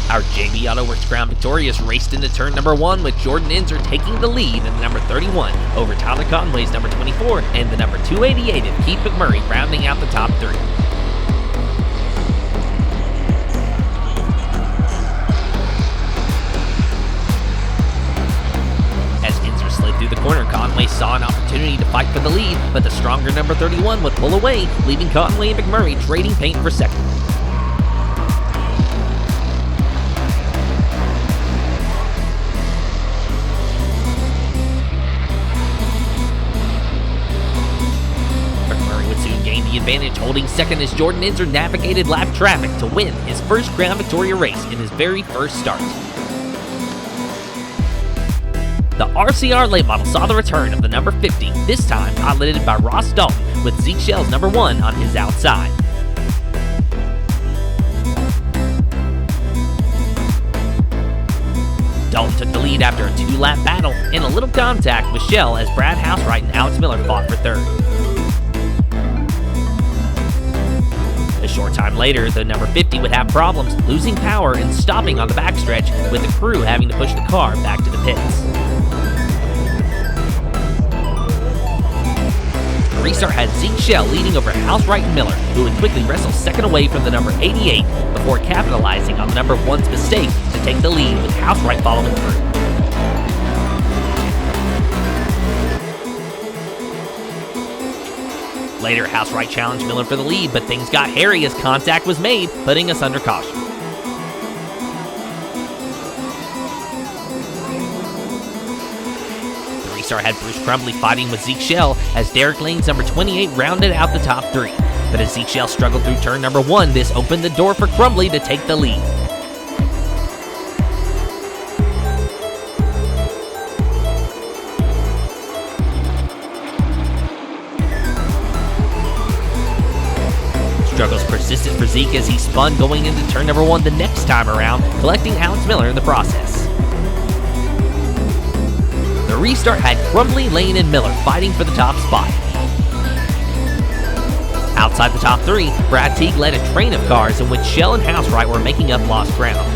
Our JB Auto Works Crown Victorious raced into turn number 1 with Jordan Inzer taking the lead in the number 31 over Tyler Conway's number 24 and the number 288 of Keith McMurray rounding out the top 3. As Inzer slid through the corner, Conway saw an opportunity to fight for the lead, but the stronger number 31 would pull away, leaving Conway and McMurray trading paint for second. The advantage, holding second as Jordan Inzer navigated lap traffic to win his first Crown Victoria race in his very first start. The RCR late model saw the return of the number 50, this time piloted by Ross Dalton with Zeke Shell's number 1 on his outside. Dalton took the lead after a 2-lap battle and a little contact with Shell as Brad Housewright and Alex Miller fought for third. A short time later, the number 50 would have problems, losing power and stopping on the backstretch, with the crew having to push the car back to the pits. The restart had Zeke Shell leading over Housewright and Miller, who would quickly wrestle second away from the number 88 before capitalizing on the number 1's mistake to take the lead, with Housewright following through. Later, Housewright challenged Miller for the lead, but things got hairy as contact was made, putting us under caution. The restart had Bruce Crumbly fighting with Zeke Shell as Derek Lane's number 28 rounded out the top 3. But as Zeke Shell struggled through turn number 1, this opened the door for Crumbly to take the lead. Struggles persisted for Zeke as he spun going into turn number 1 the next time around, collecting Alex Miller in the process. The restart had Crumbly, Lane, and Miller fighting for the top spot. Outside the top 3, Brad Teague led a train of cars in which Shell and Housewright were making up lost ground.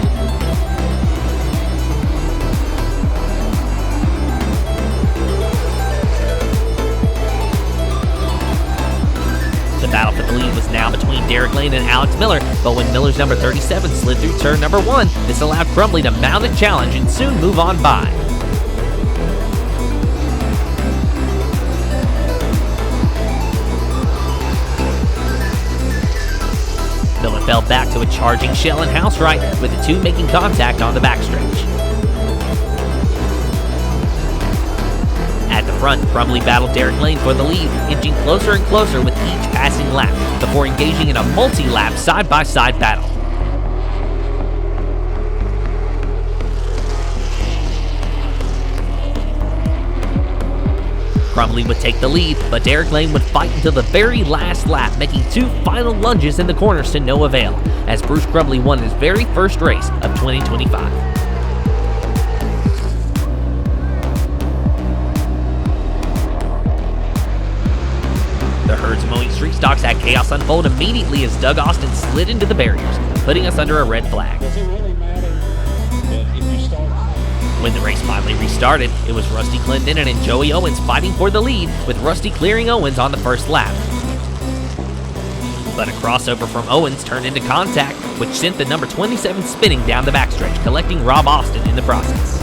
The battle for the lead was now between Derek Lane and Alex Miller, but when Miller's number 37 slid through turn number 1, this allowed Crumbly to mount a challenge and soon move on by. Miller fell back to a charging Shell and Housewright, with the two making contact on the backstretch. At the front, Crumbly battled Derek Lane for the lead, inching closer and closer with each passing lap, before engaging in a multi-lap side-by-side battle. Crumbly would take the lead, but Derek Lane would fight until the very last lap, making 2 final lunges in the corners to no avail, as Bruce Crumbly won his very first race of 2025. The Herd's mowing street stocks had chaos unfold immediately as Doug Austin slid into the barriers, putting us under a red flag. Does it really matter if you start? When the race finally restarted, it was Rusty Clendenin and Joey Owens fighting for the lead, with Rusty clearing Owens on the first lap. But a crossover from Owens turned into contact, which sent the number 27 spinning down the backstretch, collecting Rob Austin in the process.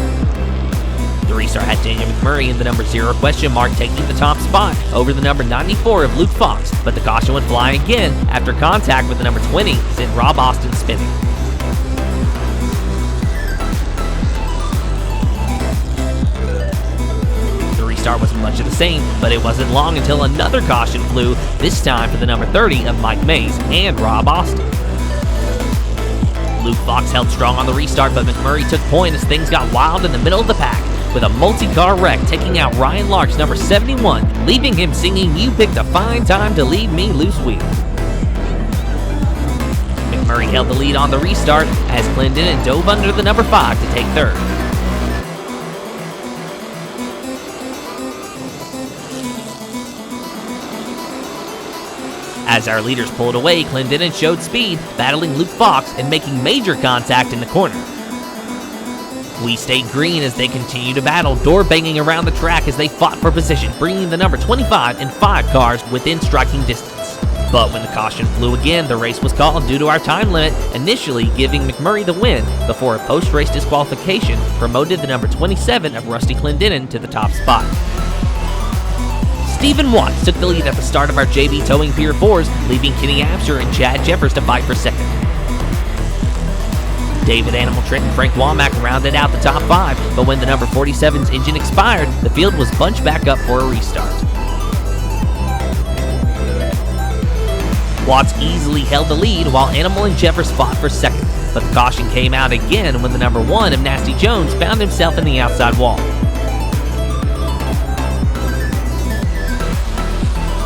The restart had Daniel McMurray in the number 0 question mark taking the top spot over the number 94 of Luke Fox, but the caution would fly again after contact with the number 20 sent Rob Austin spinning. The restart was much of the same, but it wasn't long until another caution flew, this time for the number 30 of Mike Mays and Rob Austin. Luke Fox held strong on the restart, but McMurray took point as things got wild in the middle of the pack, with a multi-car wreck taking out Ryan Lark's number 71, leaving him singing "You Picked a Fine Time to Leave Me Loose Wheel." McMurray held the lead on the restart as Clendenin dove under the number 5 to take third. As our leaders pulled away, Clendenin showed speed, battling Luke Fox and making major contact in the corner. We stayed green as they continued to battle, door banging around the track as they fought for position, bringing the number 25 and 5 cars within striking distance. But when the caution flew again, the race was called due to our time limit, initially giving McMurray the win before a post-race disqualification promoted the number 27 of Rusty Clendenin to the top spot. Stephen Watts took the lead at the start of our JB Towing Pier 4s, leaving Kenny Absher and Chad Jeffers to fight for second. David Animal Trent and Frank Womack rounded out the top 5, but when the number 47's engine expired, the field was bunched back up for a restart. Watts easily held the lead while Animal and Jeffers fought for second, but the caution came out again when the number 1 of Nasty Jones found himself in the outside wall.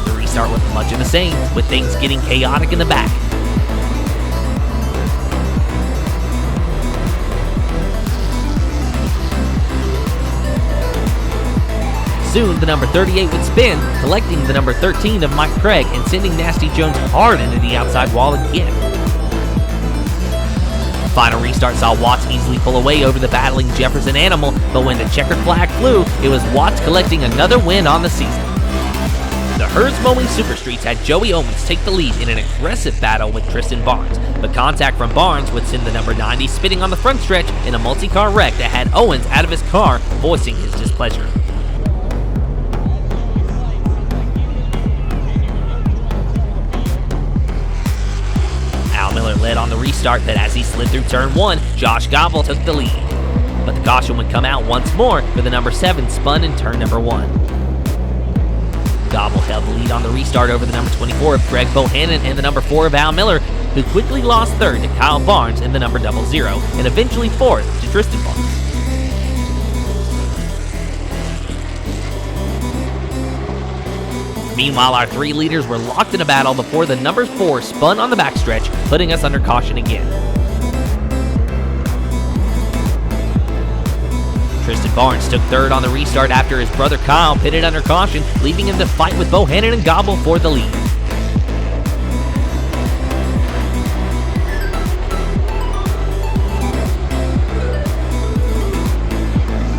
The restart was much of the same, with things getting chaotic in the back. Soon, the number 38 would spin, collecting the number 13 of Mike Craig and sending Nasty Jones hard into the outside wall again. The final restart saw Watts easily pull away over the battling Jeffers and Animal, but when the checkered flag flew, it was Watts collecting another win on the season. The Herz Mowing Super Streets had Joey Owens take the lead in an aggressive battle with Tristan Barnes, but contact from Barnes would send the number 90 spinning on the front stretch in a multi-car wreck that had Owens out of his car, voicing his displeasure. Miller led on the restart, but as he slid through turn 1, Josh Gobble took the lead. But the caution would come out once more for the number 7 spun in turn number 1. Gobble held the lead on the restart over the number 24 of Greg Bohannon and the number 4 of Al Miller, who quickly lost third to Kyle Barnes in the number 00 and eventually fourth to Tristan Barnes. Meanwhile, our 3 leaders were locked in a battle before the number 4 spun on the backstretch, putting us under caution again. Tristan Barnes took third on the restart after his brother Kyle pitted under caution, leaving him to fight with Bohannon and Gobble for the lead.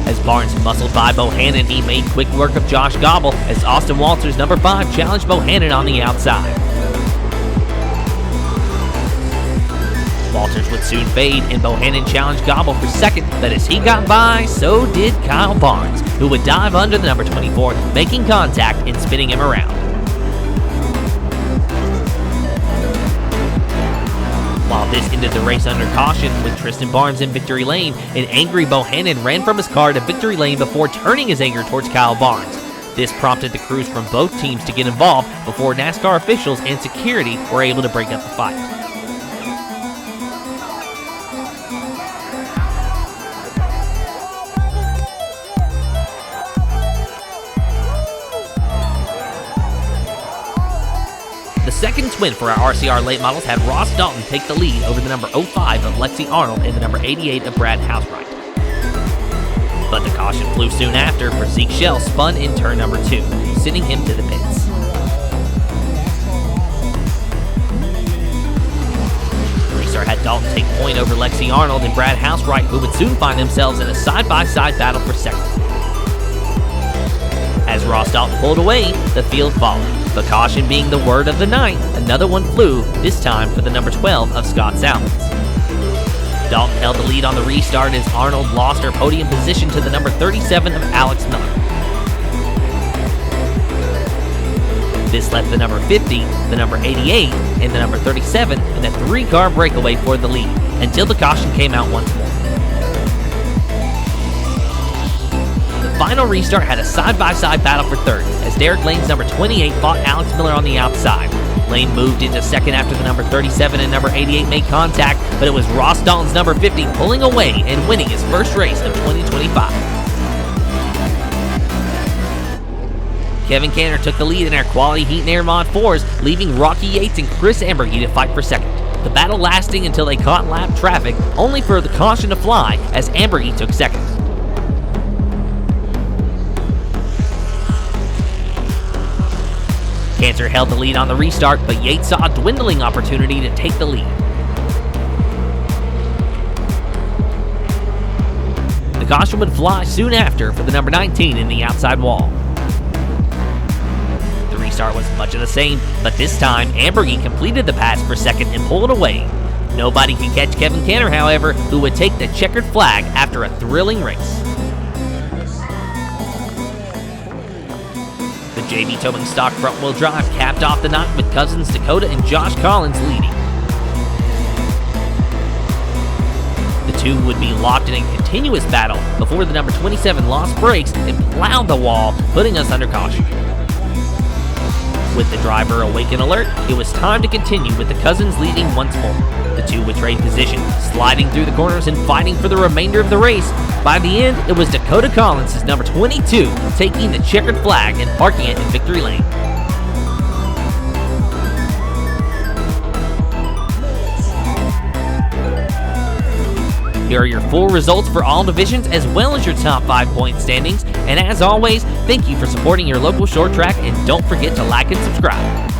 As Barnes muscled by Bohannon, he made quick work of Josh Gobble as Austin Walters, number 5, challenged Bohannon on the outside. Walters would soon fade, and Bohannon challenged Gobble for second, but as he got by, so did Kyle Barnes, who would dive under the number 24, making contact and spinning him around. While this ended the race under caution with Tristan Barnes in victory lane, an angry Bohannon ran from his car to victory lane before turning his anger towards Kyle Barnes. This prompted the crews from both teams to get involved before NASCAR officials and security were able to break up the fight. The second twin for our RCR late models had Ross Dalton take the lead over the number 05 of Lexi Arnold and the number 88 of Brad Housewright. But the caution flew soon after for Zeke Shell spun in turn number 2, sending him to the pits. The restart had Dalton take point over Lexi Arnold and Brad Housewright, who would soon find themselves in a side-by-side battle for second. As Ross Dalton pulled away, the field followed. The caution being the word of the night, another one flew, this time for the number 12 of Scott Salmons. Dalton held the lead on the restart as Arnold lost her podium position to the number 37 of Alex Miller. This left the number 50, the number 88, and the number 37 in a 3-car breakaway for the lead, until the caution came out once more. The final restart had a side-by-side battle for third, as Derek Lane's number 28 fought Alex Miller on the outside. Lane moved into second after the number 37 and number 88 made contact, but it was Ross Dalton's number 50 pulling away and winning his first race of 2025. Kevin Canner took the lead in our Quality Heat and Air Mod 4s, leaving Rocky Yates and Chris Ambergy to fight for second. The battle lasting until they caught lap traffic, only for the caution to fly as Ambergy took second. Cancer held the lead on the restart, but Yates saw a dwindling opportunity to take the lead. The caution would fly soon after for the number 19 in the outside wall. The restart was much of the same, but this time Ambergy completed the pass for second and pulled away. Nobody could catch Kevin Cantor, however, who would take the checkered flag after a thrilling race. The JV Towing stock front-wheel drive capped off the night with Cousins, Dakota, and Josh Collins leading. The two would be locked in a continuous battle before the number 27 lost brakes and plowed the wall, putting us under caution. With the driver awake and alert, it was time to continue with the Cousins leading once more. The two would trade position, sliding through the corners and fighting for the remainder of the race. By the end, it was Dakota Collins' number 22 taking the checkered flag and parking it in victory lane. Here are your full results for all divisions as well as your top 5 point standings. And as always, thank you for supporting your local short track, and don't forget to like and subscribe.